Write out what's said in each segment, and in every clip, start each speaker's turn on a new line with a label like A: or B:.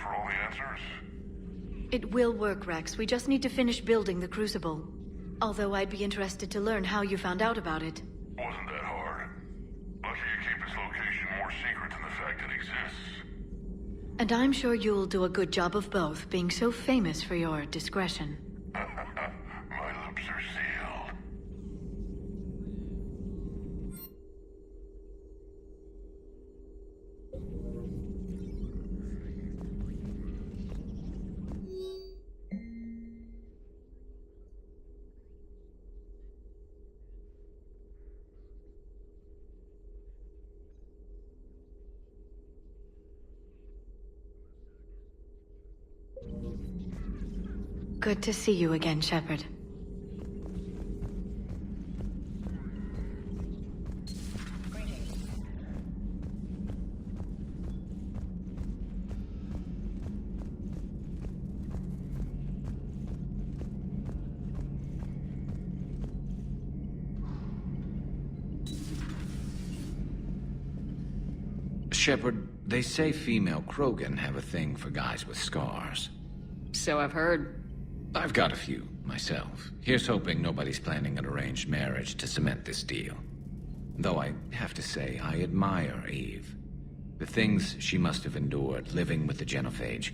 A: for all the answers?
B: It will work, Rex. We just need to finish building the Crucible. Although I'd be interested to learn how you found out about it.
A: Wasn't that hard. Lucky you keep its location more secret than the fact it exists.
B: And I'm sure you'll do a good job of both, being so famous for your discretion.
A: My lips are sealed.
B: Good to see you again, Shepard.
C: Shepard, they say female Krogan have a thing for guys with scars.
D: So I've heard.
C: I've got a few, myself. Here's hoping nobody's planning an arranged marriage to cement this deal. Though I have to say, I admire Eve. The things she must have endured living with the Genophage.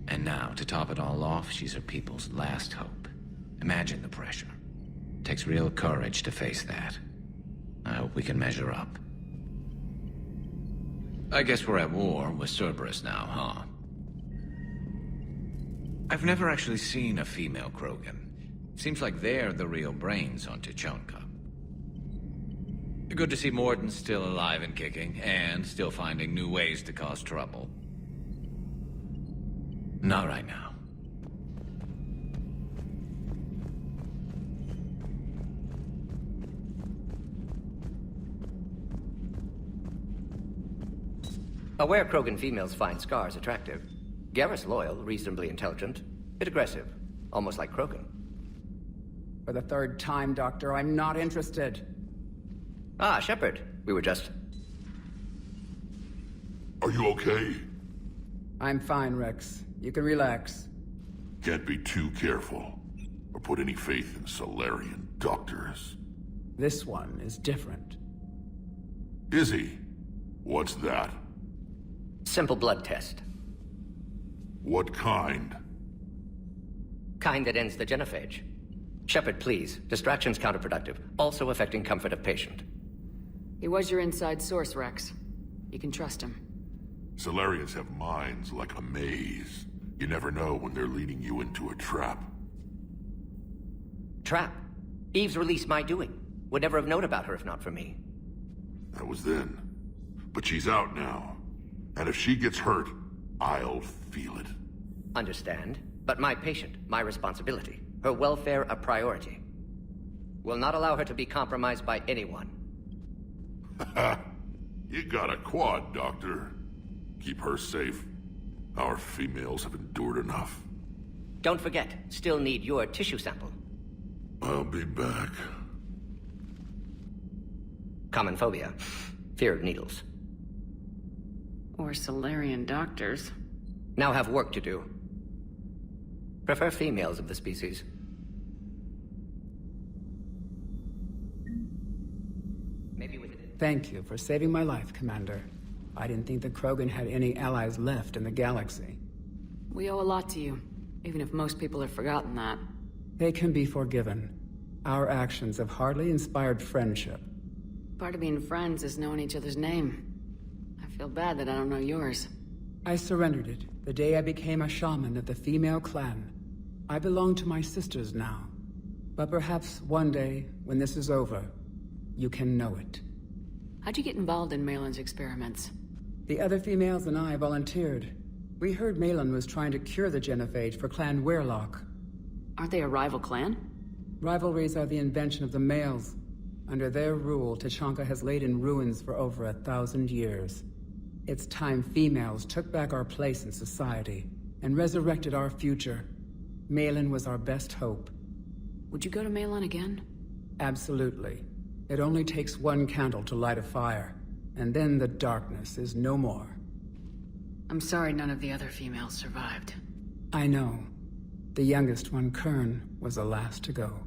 C: And now, to top it all off, she's her people's last hope. Imagine the pressure. Takes real courage to face that. I hope we can measure up. I guess we're at war with Cerberus now, huh? I've never actually seen a female Krogan. Seems like they're the real brains on Tuchanka. Good to see Morden's still alive and kicking, and still finding new ways to cause trouble. Not right now.
E: Aware Krogan females find scars attractive. Garrus loyal, reasonably intelligent, bit aggressive, almost like Krogan.
F: For the third time, Doctor, I'm not interested.
E: Ah, Shepard. We were just...
A: Are you okay?
F: I'm fine, Rex. You can relax.
A: Can't be too careful, or put any faith in Solarian doctors.
F: This one is different.
A: Is he? What's that?
E: Simple blood test.
A: What kind?
E: Kind that ends the genophage. Shepard, please. Distraction's counterproductive, also affecting comfort of patient.
D: He was your inside source, Rex. You can trust him.
A: Solarians have minds like a maze. You never know when they're leading you into a trap.
E: Trap? Eve's release my doing. Would never have known about her if not for me.
A: That was then. But she's out now. And if she gets hurt, I'll feel it.
E: Understand. But my patient, my responsibility. Her welfare a priority. Will not allow her to be compromised by anyone.
A: You got a quad, Doctor. Keep her safe. Our females have endured enough.
E: Don't forget, still need your tissue sample.
A: I'll be back.
E: Common phobia. Fear of needles.
D: Or Solarian doctors.
E: Now have work to do. Prefer females of the species. Maybe with it.
F: Thank you for saving my life, Commander. I didn't think the Krogan had any allies left in the galaxy.
D: We owe a lot to you, even if most people have forgotten that.
F: They can be forgiven. Our actions have hardly inspired friendship.
D: Part of being friends is knowing each other's name. I feel bad that I don't know yours.
F: I surrendered it the day I became a shaman of the female clan. I belong to my sisters now. But perhaps one day, when this is over, you can know it.
D: How'd you get involved in Malin's experiments?
F: The other females and I volunteered. We heard Malin was trying to cure the genophage for Clan Weirlock.
D: Aren't they a rival clan?
F: Rivalries are the invention of the males. Under their rule, Tuchanka has laid in ruins for over 1,000 years. It's time females took back our place in society and resurrected our future. Malin was our best hope.
D: Would you go to Malin again?
F: Absolutely. It only takes one candle to light a fire, and then the darkness is no more.
D: I'm sorry none of the other females survived.
F: I know. The youngest one, Kern, was the last to go.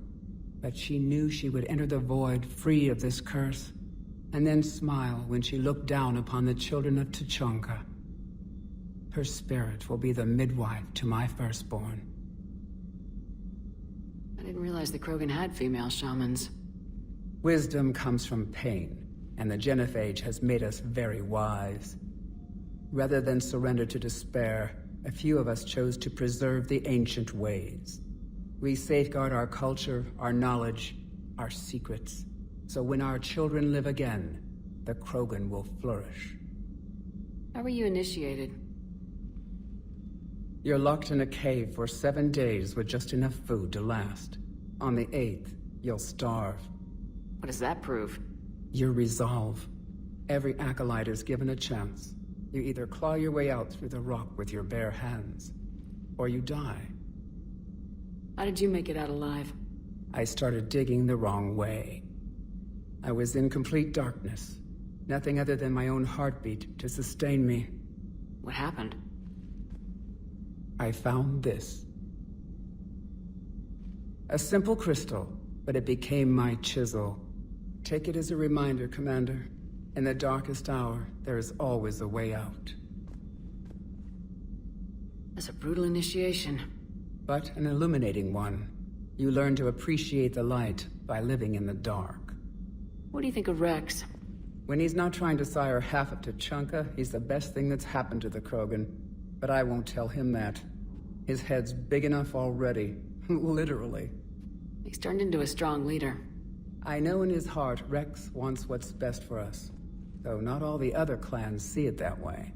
F: But she knew she would enter the void free of this curse, and then smile when she looked down upon the children of Tuchanka. Her spirit will be the midwife to my firstborn.
D: I didn't realize the Krogan had female shamans.
F: Wisdom comes from pain, and the genophage has made us very wise. Rather than surrender to despair, a few of us chose to preserve the ancient ways. We safeguard our culture, our knowledge, our secrets. So when our children live again, the Krogan will flourish.
D: How were you initiated?
F: You're locked in a cave for 7 days with just enough food to last. On the 8th, you'll starve.
D: What does that prove?
F: Your resolve. Every acolyte is given a chance. You either claw your way out through the rock with your bare hands, or you die.
D: How did you make it out alive?
F: I started digging the wrong way. I was in complete darkness. Nothing other than my own heartbeat to sustain me.
D: What happened?
F: I found this. A simple crystal, but it became my chisel. Take it as a reminder, Commander. In the darkest hour, there is always a way out.
D: That's a brutal initiation.
F: But an illuminating one. You learn to appreciate the light by living in the dark.
D: What do you think of Rex?
F: When he's not trying to sire half of Tuchanka, he's the best thing that's happened to the Krogan. But I won't tell him that. His head's big enough already. Literally.
D: He's turned into a strong leader.
F: I know in his heart Rex wants what's best for us. Though not all the other clans see it that way.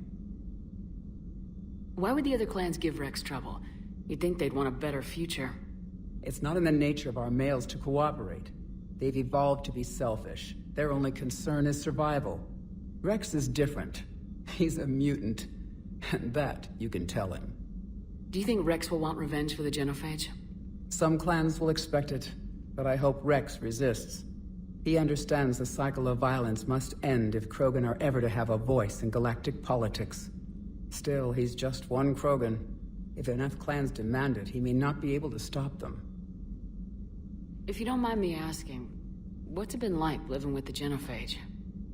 D: Why would the other clans give Rex trouble? You'd think they'd want a better future.
F: It's not in the nature of our males to cooperate. They've evolved to be selfish. Their only concern is survival. Rex is different. He's a mutant. And that you can tell him.
D: Do you think Rex will want revenge for the genophage?
F: Some clans will expect it, but I hope Rex resists. He understands the cycle of violence must end if Krogan are ever to have a voice in galactic politics. Still, he's just one Krogan. If enough clans demand it, he may not be able to stop them.
D: If you don't mind me asking, what's it been like living with the genophage?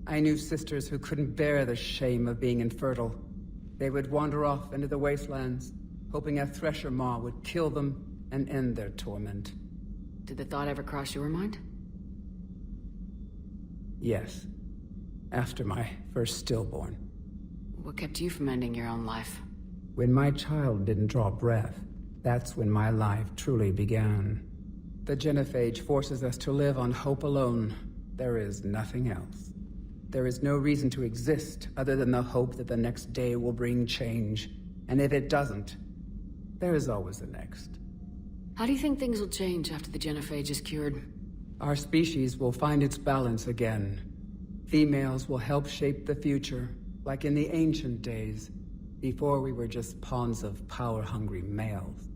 F: I knew sisters who couldn't bear the shame of being infertile. They would wander off into the wastelands, hoping a thresher maw would kill them and end their torment.
D: Did the thought ever cross your mind?
F: Yes. After my first stillborn.
D: What kept you from ending your own life?
F: When my child didn't draw breath, that's when my life truly began. The genophage forces us to live on hope alone. There is nothing else. There is no reason to exist other than the hope that the next day will bring change. And if it doesn't, there is always the next.
D: How do you think things will change after the genophage is cured?
F: Our species will find its balance again. Females will help shape the future, like in the ancient days, before we were just pawns of power-hungry males.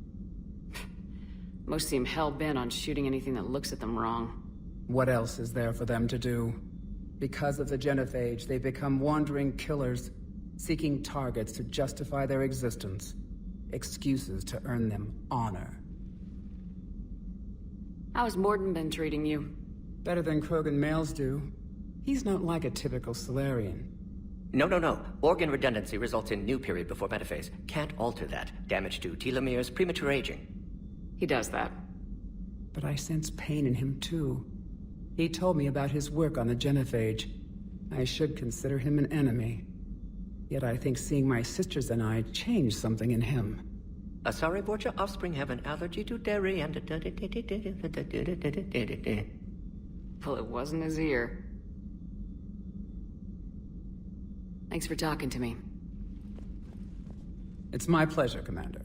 D: Most seem hell-bent on shooting anything that looks at them wrong.
F: What else is there for them to do? Because of the genophage, they become wandering killers, seeking targets to justify their existence. Excuses to earn them honor.
D: How's Morden been treating you?
F: Better than Krogan males do. He's not like a typical Solarian.
E: No. Organ redundancy results in new period before metaphase. Can't alter that. Damage to telomeres, premature aging.
D: He does that.
F: But I sense pain in him too. He told me about his work on the genophage. I should consider him an enemy. Yet I think seeing my sisters and I changed something in him.
E: Asari Borgia offspring have an allergy to dairy and...
D: Well, it wasn't his ear. Thanks for talking to me.
F: It's my pleasure, Commander.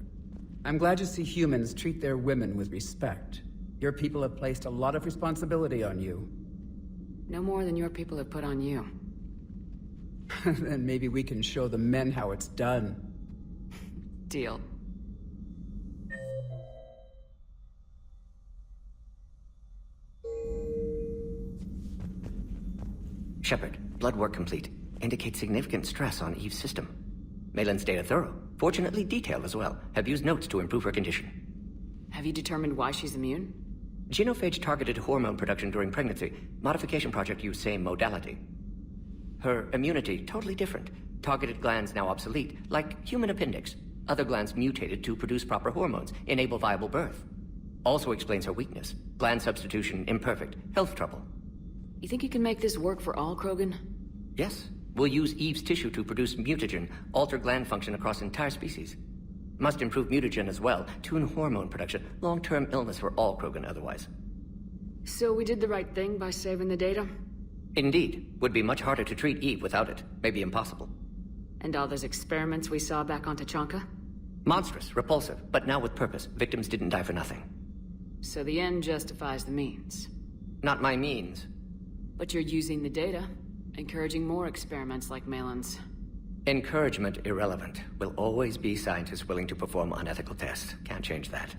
F: I'm glad to see humans treat their women with respect. Your people have placed a lot of responsibility on you.
D: No more than your people have put on you.
F: Then maybe we can show the men how it's done.
D: Deal.
E: Shepard, blood work complete. Indicates significant stress on Eve's system. Malin's data thorough, fortunately detailed as well. Have used notes to improve her condition.
D: Have you determined why she's immune?
E: Genophage targeted hormone production during pregnancy. Modification project used same modality. Her immunity, totally different. Targeted glands now obsolete, like human appendix. Other glands mutated to produce proper hormones, enable viable birth. Also explains her weakness. Gland substitution imperfect. Health trouble.
D: You think you can make this work for all Krogan?
E: Yes. We'll use Eve's tissue to produce mutagen, alter gland function across entire species. Must improve mutagen as well, tune hormone production. Long-term illness for all Krogan otherwise.
D: So we did the right thing by saving the data?
E: Indeed. Would be much harder to treat Eve without it. Maybe impossible.
D: And all those experiments we saw back on Tachanka?
E: Monstrous, repulsive, but now with purpose. Victims didn't die for nothing.
D: So the end justifies the means.
E: Not my means.
D: But you're using the data, encouraging more experiments like Malin's.
E: Encouragement irrelevant. Will always be scientists willing to perform unethical tests. Can't change that.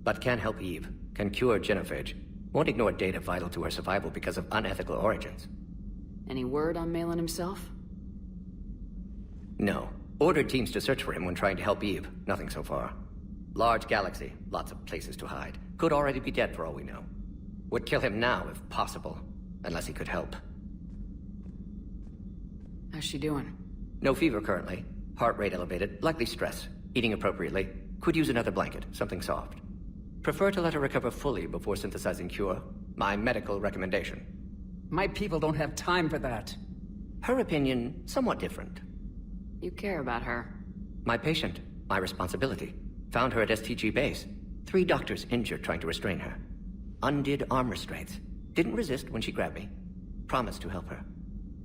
E: But can help Eve. Can cure genophage. Won't ignore data vital to her survival because of unethical origins.
D: Any word on Malin himself?
E: No. Ordered teams to search for him when trying to help Eve. Nothing so far. Large galaxy. Lots of places to hide. Could already be dead for all we know. Would kill him now if possible. Unless he could help.
D: How's she doing?
E: No fever currently. Heart rate elevated. Likely stress. Eating appropriately. Could use another blanket. Something soft. Prefer to let her recover fully before synthesizing cure. My medical recommendation.
F: My people don't have time for that.
E: Her opinion, somewhat different.
D: You care about her.
E: My patient. My responsibility. Found her at STG base. 3 doctors injured trying to restrain her. Undid arm restraints. Didn't resist when she grabbed me. Promised to help her.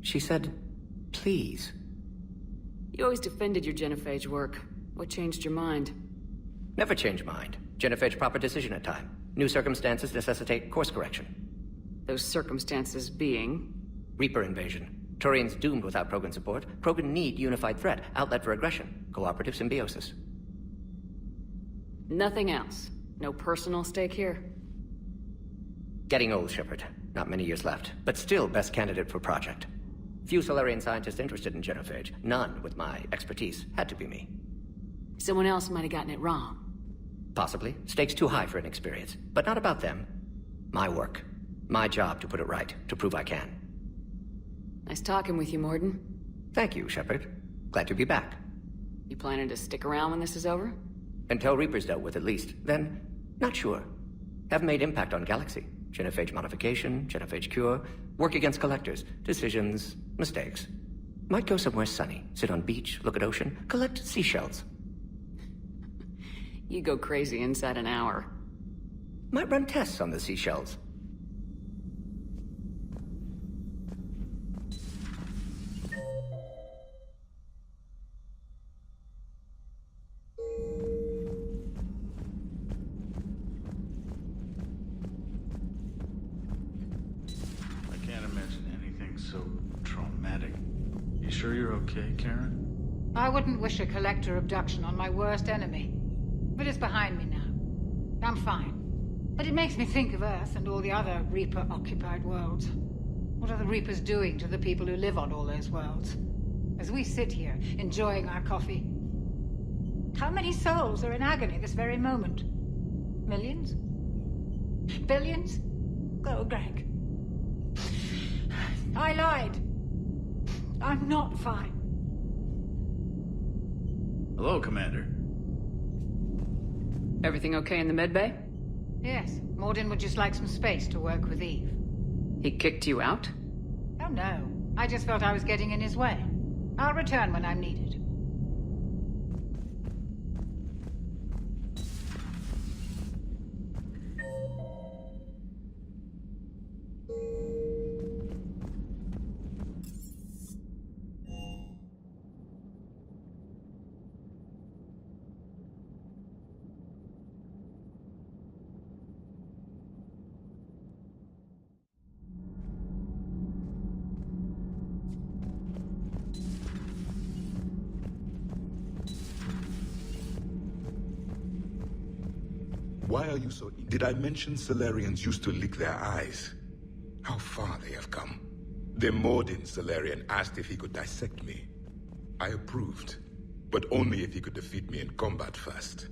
E: She said, please.
D: You always defended your genophage work. What changed your mind?
E: Never change mind. Genophage proper decision at time. New circumstances necessitate course correction.
D: Those circumstances being?
E: Reaper invasion. Turians doomed without Krogan support. Krogan need unified threat. Outlet for aggression. Cooperative symbiosis.
D: Nothing else. No personal stake here?
E: Getting old, Shepard. Not many years left. But still best candidate for project. Few Solarian scientists interested in genophage. None with my expertise. Had to be me.
D: Someone else might have gotten it wrong.
E: Possibly. Stakes too high for inexperience. But not about them. My work. My job to put it right. To prove I can.
D: Nice talking with you, Morden.
E: Thank you, Shepard. Glad to be back.
D: You planning to stick around when this is over?
E: Until Reaper's dealt with at least. Then, not sure. Have made impact on Galaxy. Genophage modification, genophage cure, work against collectors, decisions, mistakes. Might go somewhere sunny, sit on beach, look at ocean, collect seashells.
D: You go crazy inside an hour.
E: Might run tests on the seashells.
G: Sure you're okay, Karen?
H: I wouldn't wish a collector abduction on my worst enemy. But it's behind me now. I'm fine. But it makes me think of Earth and all the other Reaper-occupied worlds. What are the Reapers doing to the people who live on all those worlds? As we sit here, enjoying our coffee. How many souls are in agony this very moment? Millions? Billions? Oh, Greg. I lied. I'm not fine.
G: Hello, Commander.
D: Everything okay in the medbay?
H: Yes. Morden would just like some space to work with Eve.
D: He kicked you out?
H: Oh, no. I just felt I was getting in his way. I'll return when I'm needed.
I: Why are you so... Did I mention Solarians used to lick their eyes? How far they have come. The Morden Solarian asked if he could dissect me. I approved. but only if he could defeat me in combat first.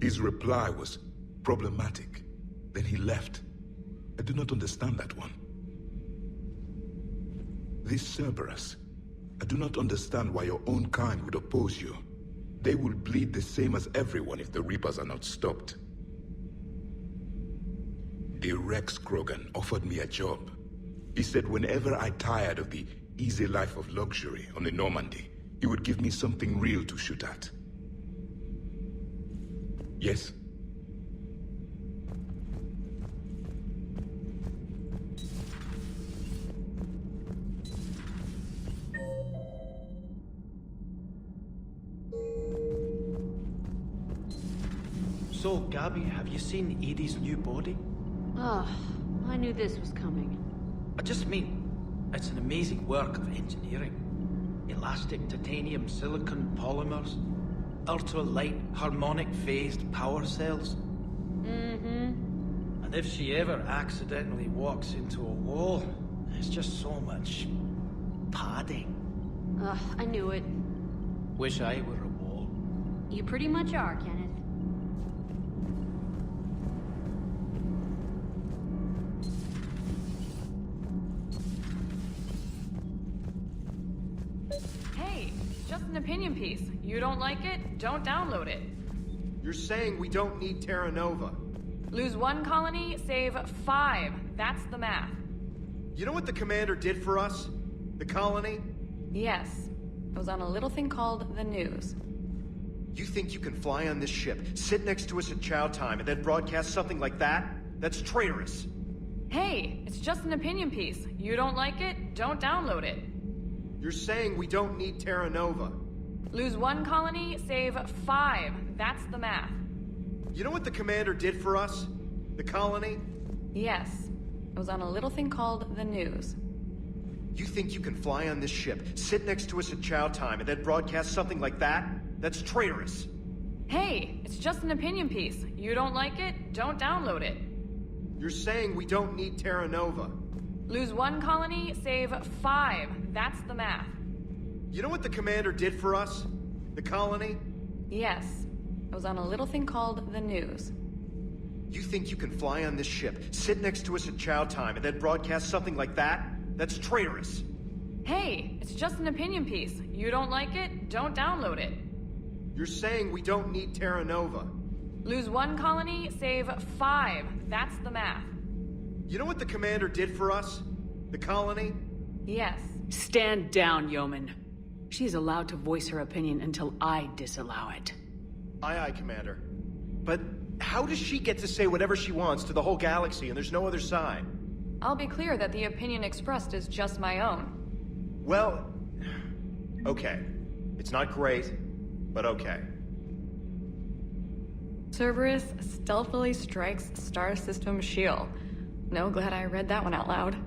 I: His reply was problematic. Then he left. I do not understand that one. This Cerberus, I do not understand why your own kind would oppose you. They will bleed the same as everyone if the Reapers are not stopped. The Rex Krogan offered me a job. He said whenever I tired of the easy life of luxury on the Normandy, he would give me something real to shoot at. Yes?
J: So, Gabby, have you seen Edie's new body?
D: Oh, I knew this was coming.
J: I just mean, it's an amazing work of engineering. Elastic titanium silicon polymers, ultra-light harmonic phased power cells. And if she ever accidentally walks into a wall, there's just so much padding.
D: Ugh, I knew it.
J: Wish I were a wall.
D: You pretty much are, Kenneth.
K: Hey, just an opinion piece. You don't like it? Don't download it.
L: You're saying we don't need Terra Nova.
K: Lose 1 colony, save 5. That's the math.
L: You know what the commander did for us? The colony?
K: Yes. It was on a little thing called the news.
L: You think you can fly on this ship, sit next to us at chow time, and then broadcast something like that? That's traitorous.
K: Hey, it's just an opinion piece. You don't like it? Don't download it.
L: You're saying we don't need Terra Nova.
K: Lose 1 colony, save 5. That's the math.
L: You know what the commander did for us? The colony?
K: Yes. It was on a little thing called the news.
L: You think you can fly on this ship, sit next to us at chow time, and then broadcast something like that? That's traitorous.
K: Hey, it's just an opinion piece. You don't like it? Don't download it.
L: You're saying we don't need Terra Nova.
K: Lose 1 colony, save 5. That's the math.
L: You know what the commander did for us? The colony?
K: Yes. It was on a little thing called the news.
L: You think you can fly on this ship, sit next to us at chow time, and then broadcast something like that? That's traitorous.
K: Hey, it's just an opinion piece. You don't like it? Don't download it.
L: You're saying we don't need Terra Nova.
K: Lose 1 colony, save 5. That's the math.
L: You know what the commander did for us? The colony?
K: Yes.
M: Stand down, yeoman. She's allowed to voice her opinion until I disallow it.
L: Aye, aye, Commander. But how does she get to say whatever she wants to the whole galaxy and there's no other side?
K: I'll be clear that the opinion expressed is just my own.
L: Well, okay. It's not great, but okay.
K: Cerberus stealthily strikes star system shield. No, glad I read that one out loud.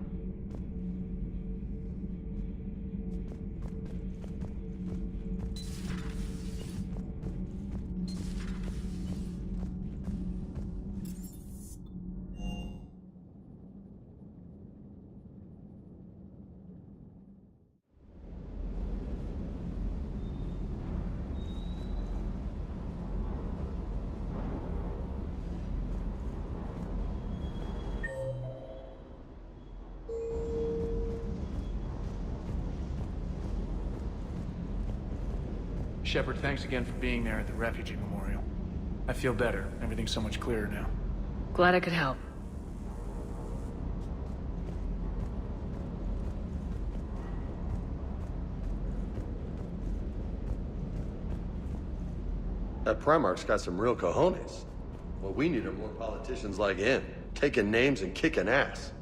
G: Shepard, thanks again for being there at the refugee memorial. I feel better. Everything's so much clearer now.
M: Glad I could help.
N: That Primarch's got some real cojones. What we need are more politicians like him, taking names and kicking ass.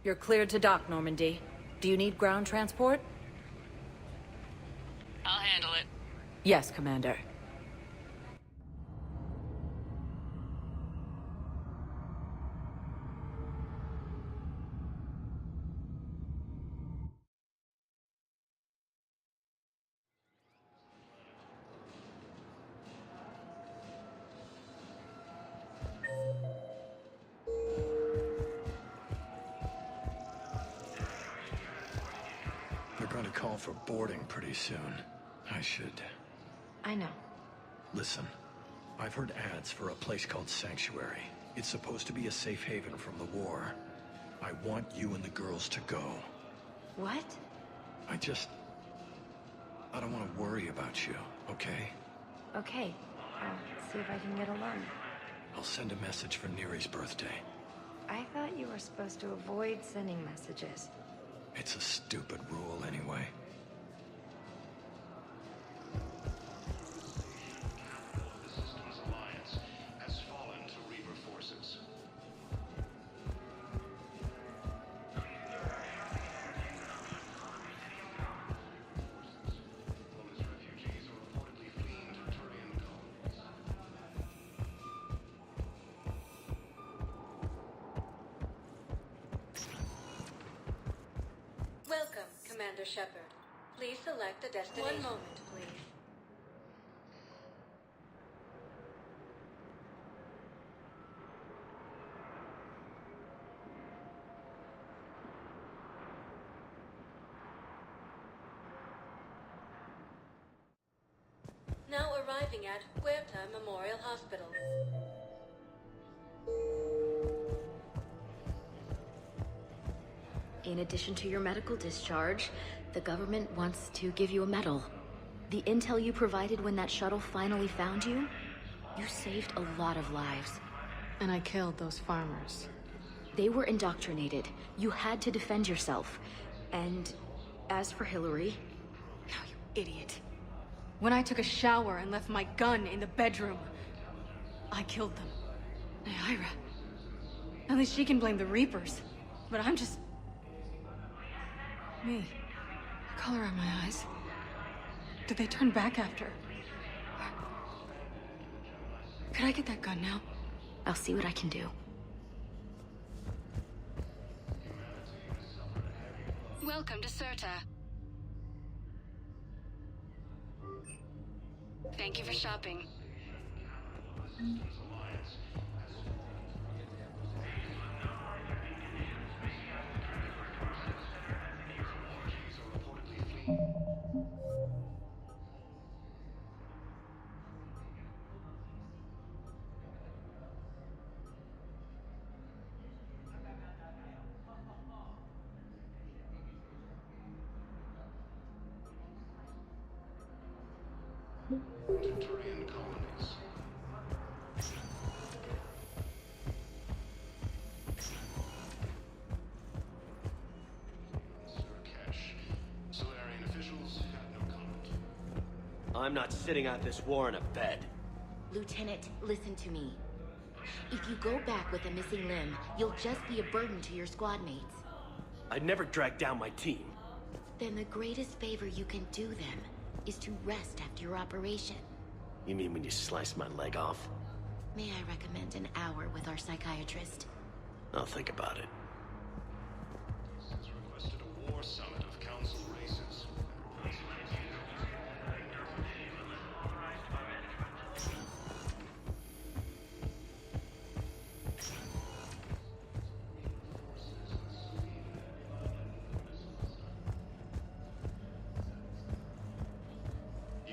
O: You're cleared to dock, Normandy. Do you need ground transport?
M: I'll handle it.
O: Yes, Commander.
P: They're going to call for boarding pretty soon. I should...
B: I know.
P: Listen, I've heard ads for a place called Sanctuary. It's supposed to be a safe haven from the war. I want you and the girls to go.
B: What?
P: I don't want to worry about you, okay?
B: Okay. I'll see if I can get along.
P: I'll send a message for Neri's birthday.
B: I thought you were supposed to avoid sending messages.
P: It's a stupid rule anyway.
O: Welcome, Commander Shepard. Please select a destination. One moment, please. Now arriving at Huerta Memorial Hospital.
B: In addition to your medical discharge, the government wants to give you a medal. The intel you provided when that shuttle finally found you, you saved a lot of lives.
K: And I killed those farmers.
B: They were indoctrinated. You had to defend yourself. And as for Hillary...
K: Now, you idiot. When I took a shower and left my gun in the bedroom, I killed them. Ira. At least she can blame the Reapers. But I'm just... me. Color in my eyes. Did they turn back after? Could I get that gun now?
B: I'll see what I can do.
K: Welcome to Serta. Thank you for shopping.
A: Turian colonies. Solarian officials have no comment.
L: I'm not sitting out this war in a bed.
Q: Lieutenant, listen to me. If you go back with a missing limb, you'll just be a burden to your squad mates.
L: I'd never drag down my team.
Q: Then the greatest favor you can do them is to rest after your operation.
L: You mean when you slice my leg off?
Q: May I recommend an hour with our psychiatrist?
L: I'll think about it.
A: Has requested a war summit of council races.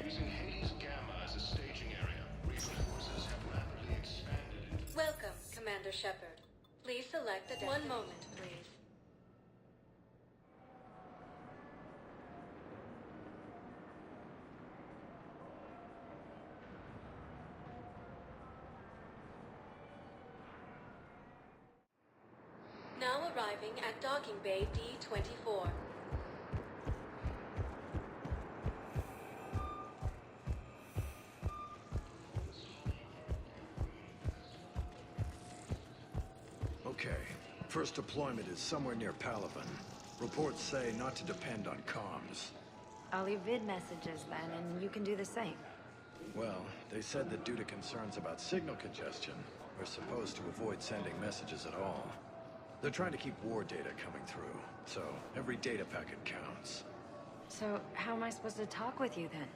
A: Using Hades Gamma as a staging area, Reaper forces have rapidly expanded into...
O: Welcome, Commander Shepard. Please select a destination. One moment, please. Now arriving at Docking Bay D-24.
P: Okay, First deployment is somewhere near Palaven. Reports say not to depend on comms.
R: I'll leave vid messages then, and you can do the same.
P: Well, they said that due to concerns about signal congestion, we're supposed to avoid sending messages at all. They're trying to keep war data coming through, so every data packet counts.
R: So, how am I supposed to talk with you then?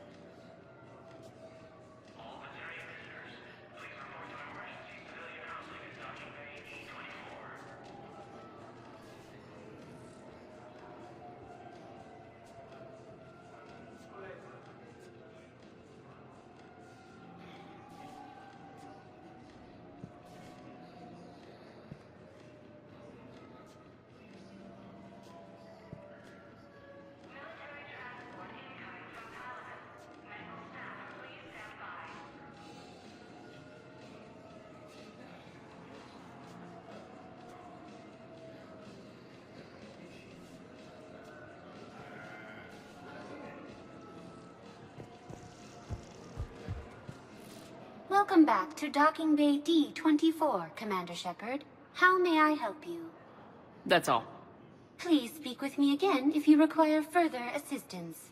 S: Welcome back to Docking Bay D-24, Commander Shepard. How may I help you?
M: That's all.
S: Please speak with me again if you require further assistance.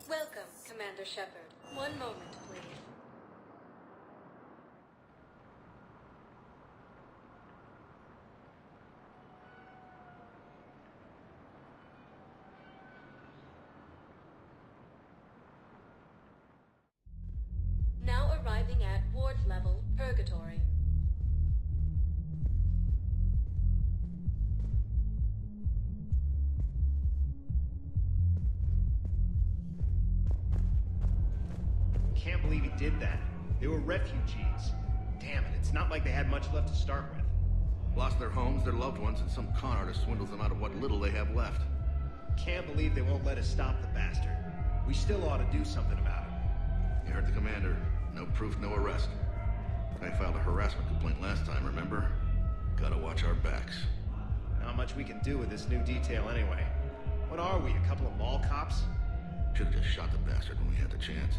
O: Welcome, Commander Shepard. One moment, please. Now arriving at ward level Purgatory.
L: Can't believe he did that. They were refugees. Damn it, it's not like they had much left to start with.
T: Lost their homes, their loved ones, and some con artist swindles them out of what little they have left.
L: Can't believe they won't let us stop the bastard. We still ought to do something about it.
T: You heard the commander. No proof, no arrest. I filed a harassment complaint last time, remember? Gotta watch our backs.
L: Not much we can do with this new detail anyway. What are we, a couple of mall cops?
T: Should've just shot the bastard when we had the chance.